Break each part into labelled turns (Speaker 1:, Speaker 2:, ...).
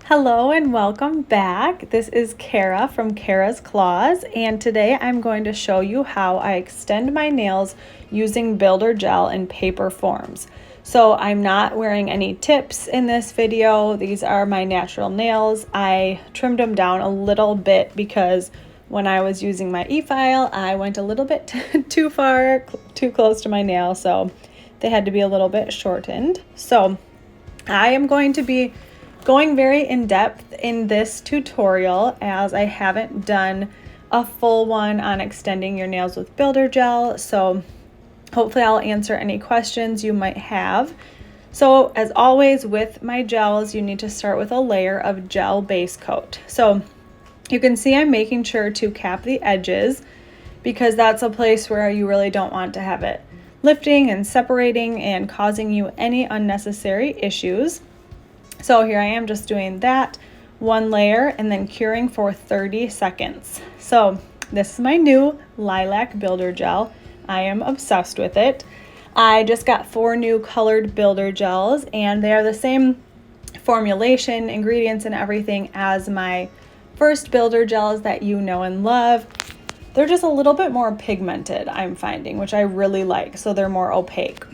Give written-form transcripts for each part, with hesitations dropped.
Speaker 1: Hello and welcome back. This is Kara from Kara's Claws, and today I'm going to show you how I extend my nails using builder gel in paper forms. So I'm not wearing any tips in this video. These are my natural nails. I trimmed them down a little bit because when I was using my e-file, I went a little bit too far, too close to my nail, so they had to be a little bit shortened. So I am going to be going very in depth in this tutorial as I haven't done a full one on extending your nails with builder gel. So hopefully I'll answer any questions you might have. So as always with my gels, you need to start with a layer of gel base coat. So you can see I'm making sure to cap the edges because that's a place where you really don't want to have it lifting and separating and causing you any unnecessary issues. So here I am just doing that one layer and then curing for 30 seconds. So this is my new lilac builder gel. I am obsessed with it. I just got 4 new colored builder gels and they are the same formulation, ingredients, and everything as my first builder gels that you know and love. They're just a little bit more pigmented, I'm finding, which I really like, so they're more opaque.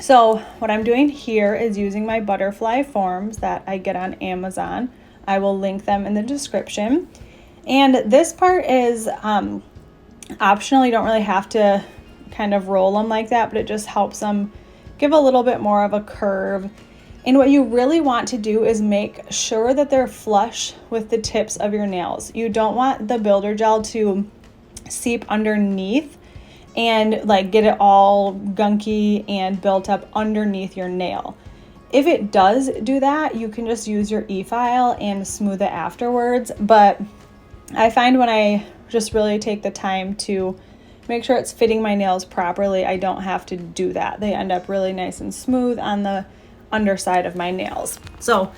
Speaker 1: So what I'm doing here is using my butterfly forms that I get on Amazon. I will link them in the description. And this part is optional. You don't really have to kind of roll them like that, but it just helps them give a little bit more of a curve. And what you really want to do is make sure that they're flush with the tips of your nails. You don't want the builder gel to seep underneath and like get it all gunky and built up underneath your nail. If it does do that, you can just use your e-file and smooth it afterwards. But I find when I just really take the time to make sure it's fitting my nails properly, I don't have to do that. They end up really nice and smooth on the underside of my nails. So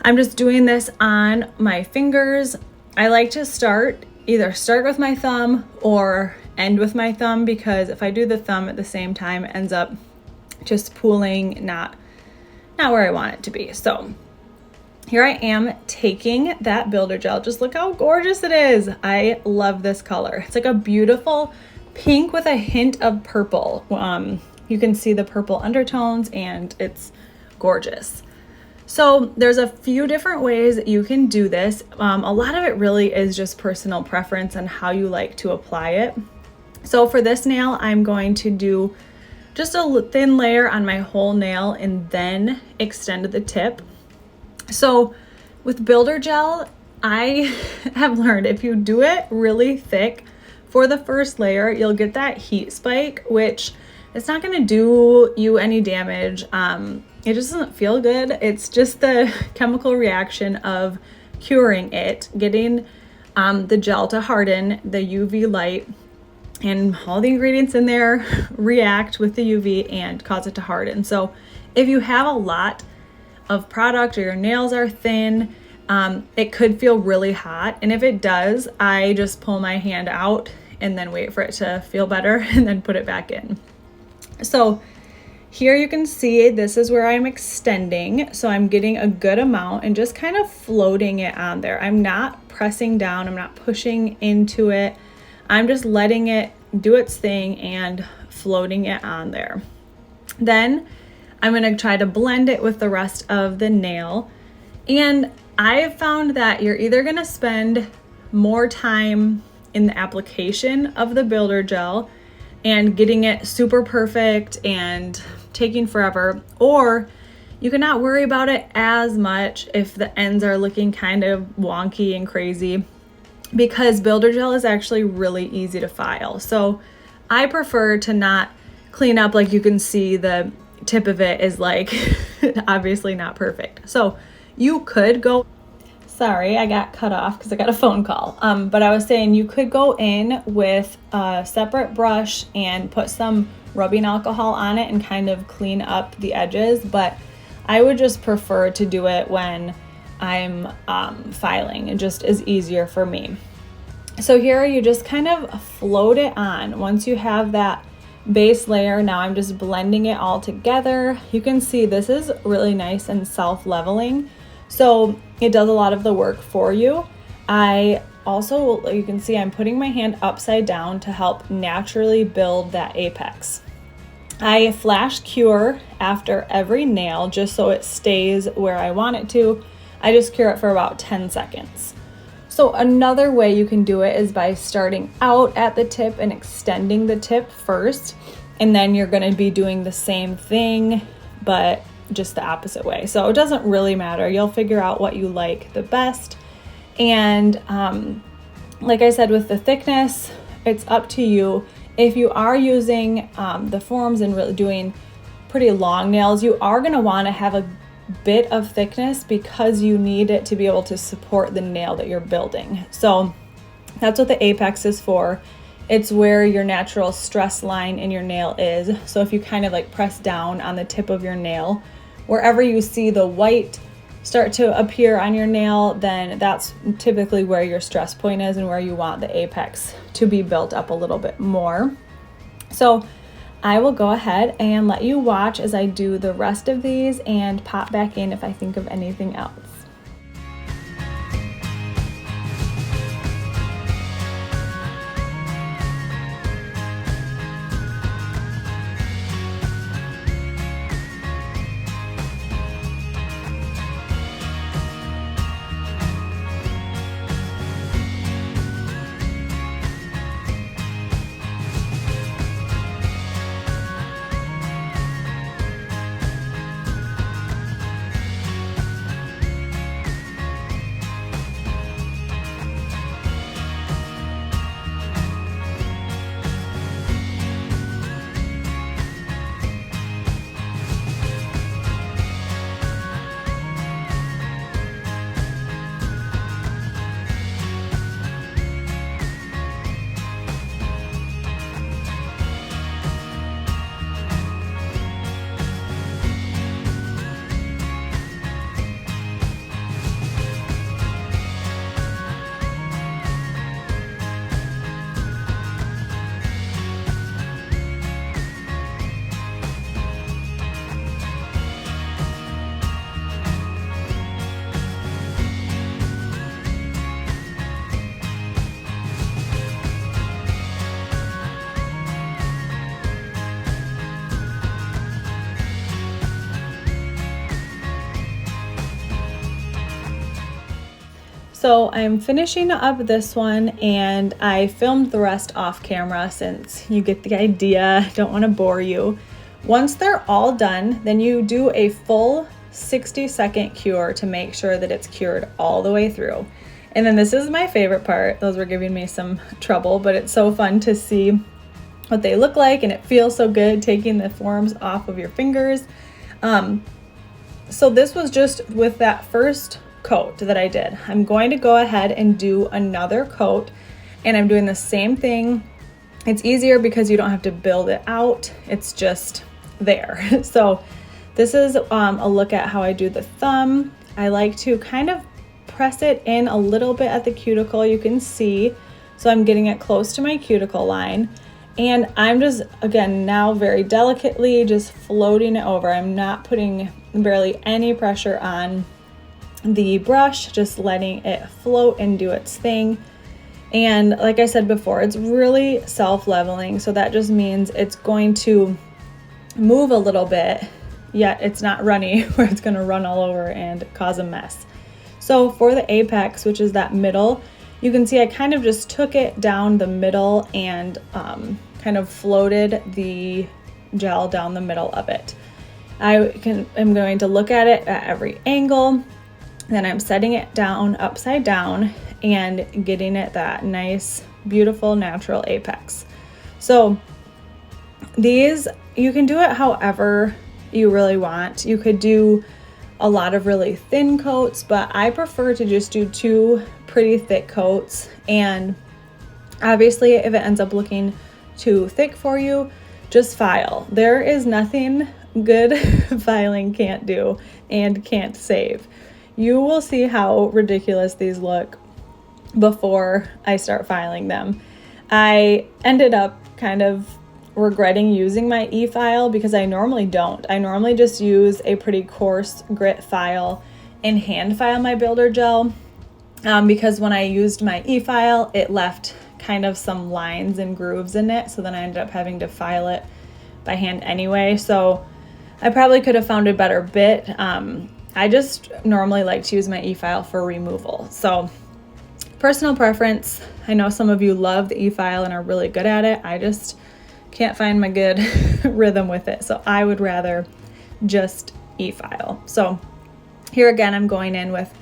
Speaker 1: I'm just doing this on my fingers. I like to either start with my thumb or end with my thumb, because if I do the thumb at the same time, it ends up just pooling, not where I want it to be. So here I am taking that builder gel. Just look how gorgeous it is. I love this color. It's like a beautiful pink with a hint of purple. You can see the purple undertones and it's gorgeous. So there's a few different ways that you can do this. A lot of it really is just personal preference and how you like to apply it. So for this nail, I'm going to do just a thin layer on my whole nail and then extend the tip. So with builder gel, I have learned if you do it really thick for the first layer, you'll get that heat spike, which it's not going to do you any damage. It just doesn't feel good. It's just the chemical reaction of curing it, getting the gel to harden, the UV light, and all the ingredients in there react with the UV and cause it to harden. So if you have a lot of product or your nails are thin, it could feel really hot. And if it does, I just pull my hand out and then wait for it to feel better and then put it back in. So here you can see this is where I'm extending. So I'm getting a good amount and just kind of floating it on there. I'm not pressing down. I'm not pushing into it. I'm just letting it do its thing and floating it on there. Then I'm going to try to blend it with the rest of the nail. And I have found that you're either going to spend more time in the application of the builder gel and getting it super perfect and taking forever, or you cannot worry about it as much if the ends are looking kind of wonky and crazy, because builder gel is actually really easy to file. So I prefer to not clean up. Like you can see the tip of it is like obviously not perfect. So you could go, sorry, I got cut off because I got a phone call. But I was saying you could go in with a separate brush and put some rubbing alcohol on it and kind of clean up the edges. But I would just prefer to do it when I'm filing. It just is easier for me. So here you just kind of float it on. Once you have that base layer, now I'm just blending it all together. You can see this is really nice and self-leveling. So it does a lot of the work for you. I also, you can see I'm putting my hand upside down to help naturally build that apex. I flash cure after every nail just so it stays where I want it to. I just cure it for about 10 seconds. So another way you can do it is by starting out at the tip and extending the tip first, and then you're going to be doing the same thing but just the opposite way. So it doesn't really matter. You'll figure out what you like the best. And like I said, with the thickness, it's up to you. If you are using the forms and really doing pretty long nails, you are going to want to have a bit of thickness because you need it to be able to support the nail that you're building. So that's what the apex is for. It's where your natural stress line in your nail is. So if you kind of like press down on the tip of your nail, wherever you see the white start to appear on your nail, then that's typically where your stress point is and where you want the apex to be built up a little bit more. So I will go ahead and let you watch as I do the rest of these and pop back in if I think of anything else. So I'm finishing up this one, and I filmed the rest off camera since you get the idea. Don't want to bore you. Once they're all done, then you do a full 60-second cure to make sure that it's cured all the way through. And then this is my favorite part. Those were giving me some trouble, but it's so fun to see what they look like, and it feels so good taking the forms off of your fingers. So this was just with that first coat that I did. I'm going to go ahead and do another coat, and I'm doing the same thing. It's easier because you don't have to build it out. It's just there. So this is a look at how I do the thumb. I like to kind of press it in a little bit at the cuticle, you can see. So I'm getting it close to my cuticle line. And I'm just, again, now very delicately just floating it over. I'm not putting barely any pressure on the brush, just letting it float and do its thing. And like I said before, it's really self-leveling. So that just means it's going to move a little bit, yet it's not runny where it's going to run all over and cause a mess. So for the apex, which is that middle, you can see I kind of just took it down the middle and kind of floated the gel down the middle of it. I'm going to look at it at every angle. Then I'm setting it down upside down and getting it that nice, beautiful, natural apex. So these, you can do it however you really want. You could do a lot of really thin coats, but I prefer to just do 2 pretty thick coats. And obviously if it ends up looking too thick for you, just file. There is nothing good filing can't do and can't save. You will see how ridiculous these look before I start filing them. I ended up kind of regretting using my e-file because I normally don't. I normally just use a pretty coarse grit file, and hand file my builder gel because when I used my e-file, it left kind of some lines and grooves in it. So then I ended up having to file it by hand anyway. So I probably could have found a better bit. I just normally like to use my e-file for removal. So personal preference. I know some of you love the e-file and are really good at it. I just can't find my good rhythm with it. So I would rather just e-file. So here again, I'm going in with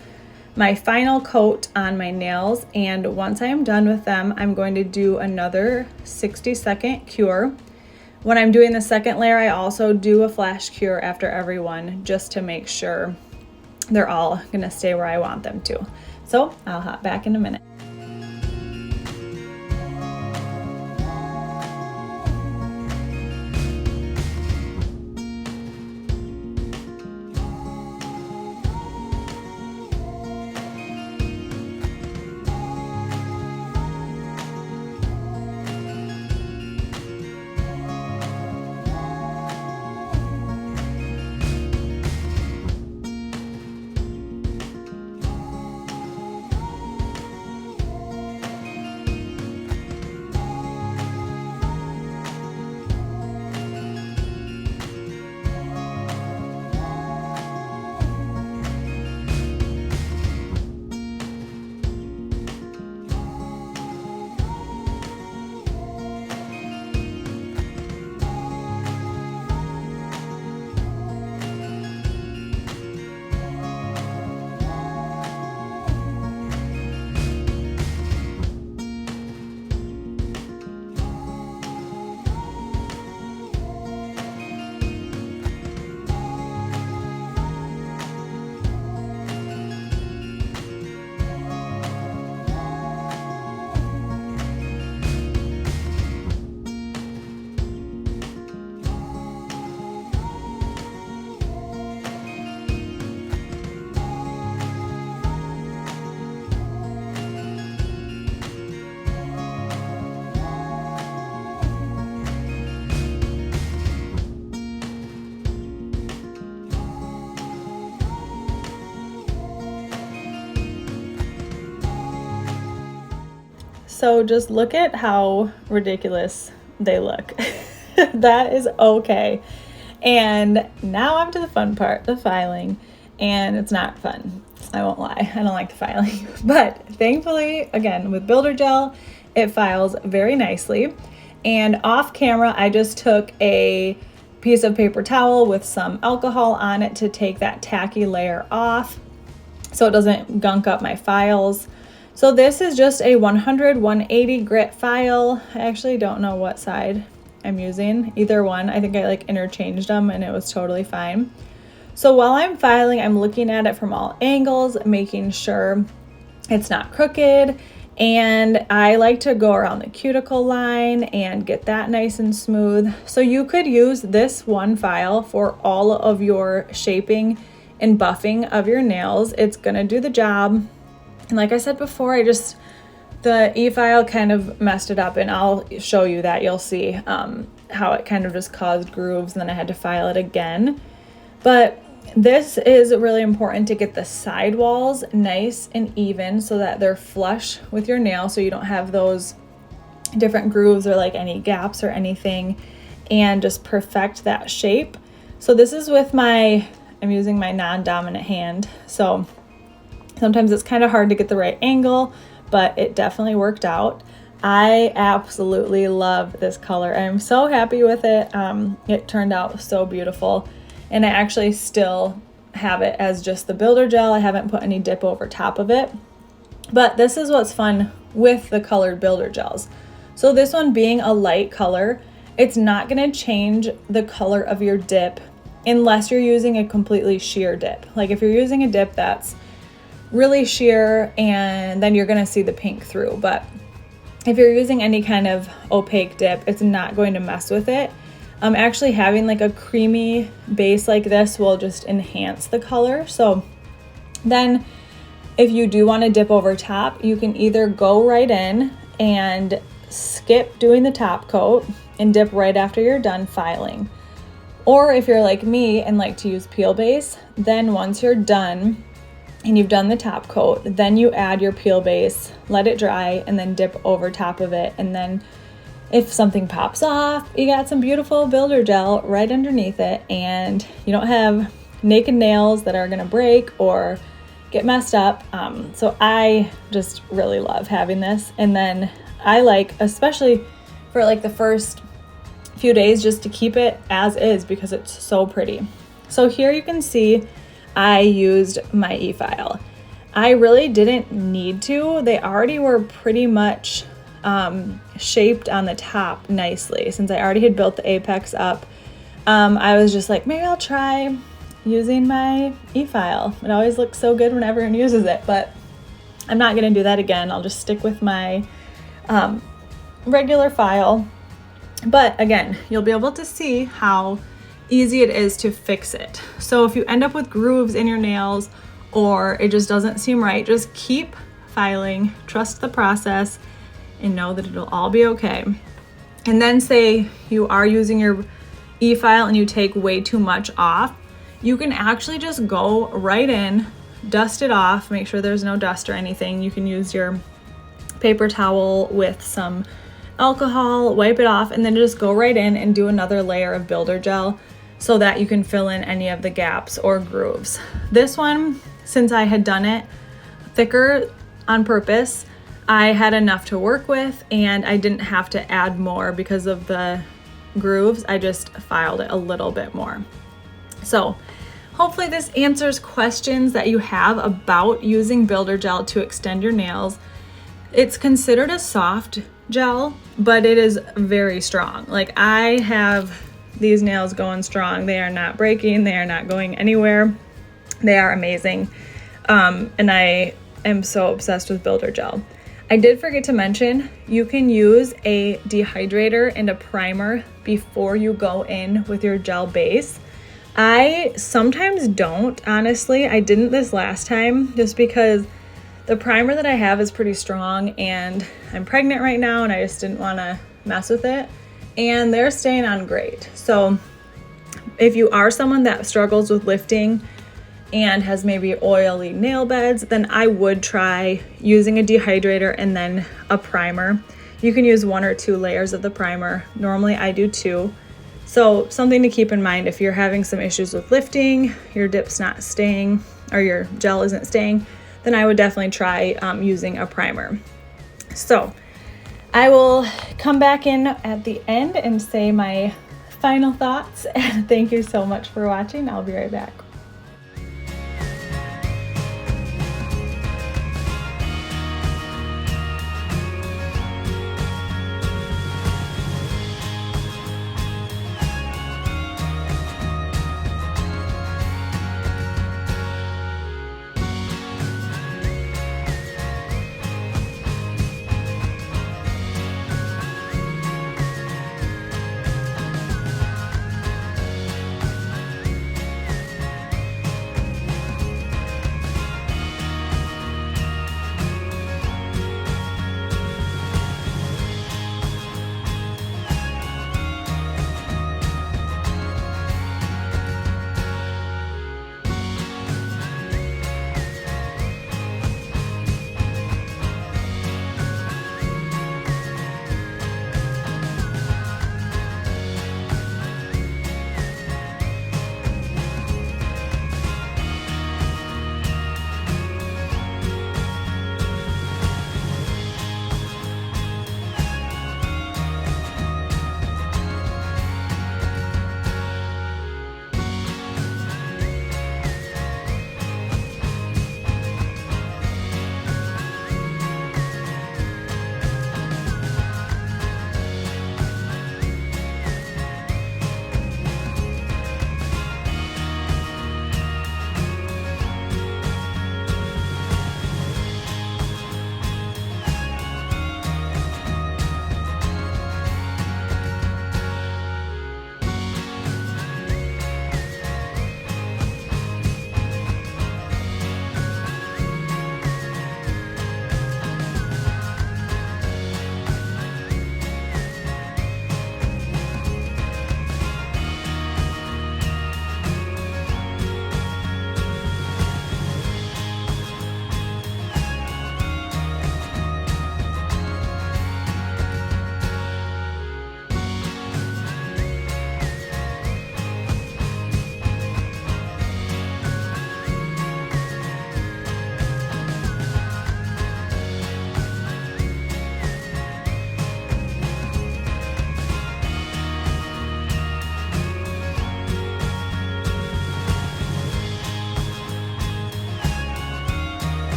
Speaker 1: my final coat on my nails. And once I am done with them, I'm going to do another 60-second cure. When I'm doing the second layer, I also do a flash cure after every one just to make sure they're all gonna stay where I want them to. So I'll hop back in a minute. So just look at how ridiculous they look. That is okay. And now I'm to the fun part, the filing, and it's not fun. I won't lie, I don't like the filing. But thankfully, again, with Builder Gel, it files very nicely. And off camera, I just took a piece of paper towel with some alcohol on it to take that tacky layer off so it doesn't gunk up my files. So this is just a 100-180 grit file. I actually don't know what side I'm using, either one. I think I like interchanged them and it was totally fine. So while I'm filing, I'm looking at it from all angles, making sure it's not crooked. And I like to go around the cuticle line and get that nice and smooth. So you could use this one file for all of your shaping and buffing of your nails. It's gonna do the job. And like I said before, the e-file kind of messed it up, and I'll show you that. You'll see how it kind of just caused grooves, and then I had to file it again. But this is really important to get the sidewalls nice and even so that they're flush with your nail, so you don't have those different grooves or like any gaps or anything, and just perfect that shape. So this is with I'm using my non-dominant hand. So sometimes it's kind of hard to get the right angle, but it definitely worked out. I absolutely love this color. I'm so happy with it. It turned out so beautiful. And I actually still have it as just the Builder Gel. I haven't put any dip over top of it. But this is what's fun with the colored Builder Gels. So this one being a light color, it's not gonna change the color of your dip unless you're using a completely sheer dip. Like if you're using a dip that's really sheer, and then you're gonna see the pink through. But if you're using any kind of opaque dip, it's not going to mess with it. Actually having like a creamy base like this will just enhance the color. So then if you do want to dip over top, you can either go right in and skip doing the top coat and dip right after you're done filing. Or if you're like me and like to use peel base, then once you're done, and you've done the top coat, then you add your peel base, let it dry, and then dip over top of it. And then if something pops off, you got some beautiful builder gel right underneath it, and you don't have naked nails that are gonna break or get messed up. So I just really love having this. And then I like, especially for like the first few days, just to keep it as is because it's so pretty. So here you can see I used my e-file. I really didn't need to. They already were pretty much shaped on the top nicely. Since I already had built the apex up, I was just like, maybe I'll try using my e-file. It always looks so good when everyone uses it, but I'm not gonna do that again. I'll just stick with my regular file. But again, you'll be able to see how easy it is to fix it. So if you end up with grooves in your nails or it just doesn't seem right, just keep filing, trust the process, and know that it'll all be okay. And then say you are using your e-file and you take way too much off, you can actually just go right in, dust it off, make sure there's no dust or anything. You can use your paper towel with some alcohol, wipe it off, and then just go right in and do another layer of builder gel so that you can fill in any of the gaps or grooves. This one, since I had done it thicker on purpose, I had enough to work with and I didn't have to add more because of the grooves. I just filed it a little bit more. So hopefully this answers questions that you have about using builder gel to extend your nails. It's considered a soft gel, but it is very strong. Like, I have these nails going strong. They are not breaking. They are not going anywhere. They are amazing. And I am so obsessed with builder gel. I did forget to mention, you can use a dehydrator and a primer before you go in with your gel base. I sometimes don't, honestly. I didn't this last time just because the primer that I have is pretty strong and I'm pregnant right now and I just didn't want to mess with it. And they're staying on great. So if you are someone that struggles with lifting and has maybe oily nail beds, then I would try using a dehydrator and then a primer. You can use 1 or 2 layers of the primer. Normally I do 2. So something to keep in mind if you're having some issues with lifting, your dip's not staying or your gel isn't staying, then I would definitely try using a primer. So I will come back in at the end and say my final thoughts. And thank you so much for watching. I'll be right back.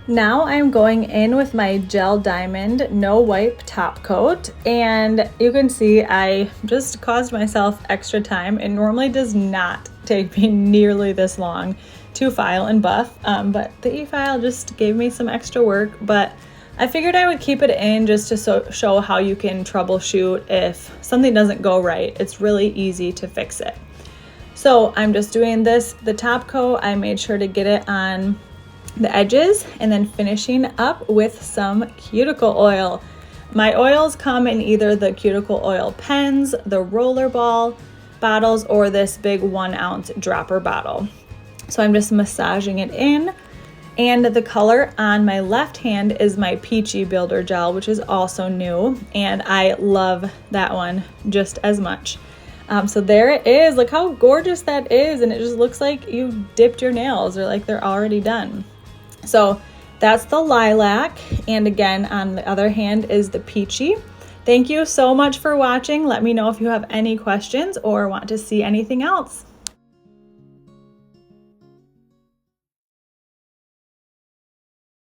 Speaker 1: Now I'm going in with my Gel Diamond No Wipe top coat, and you can see I just caused myself extra time. It normally does not take me nearly this long to file and buff, but the e-file just gave me some extra work, but I figured I would keep it in just to show how you can troubleshoot if something doesn't go right. It's really easy to fix it. So I'm just doing the top coat. I made sure to get it on the edges and then finishing up with some cuticle oil. My oils come in either the cuticle oil pens, the roller ball bottles, or this big 1 ounce dropper bottle. So I'm just massaging it in, and the color on my left hand is my Peachy Builder Gel, which is also new, and I love that one just as much. So there it is. Look how gorgeous that is, and it just looks like you dipped your nails, or like they're already done. So that's the lilac, and again on the other hand is the peachy. Thank you so much for watching. Let me know if you have any questions or want to see anything else.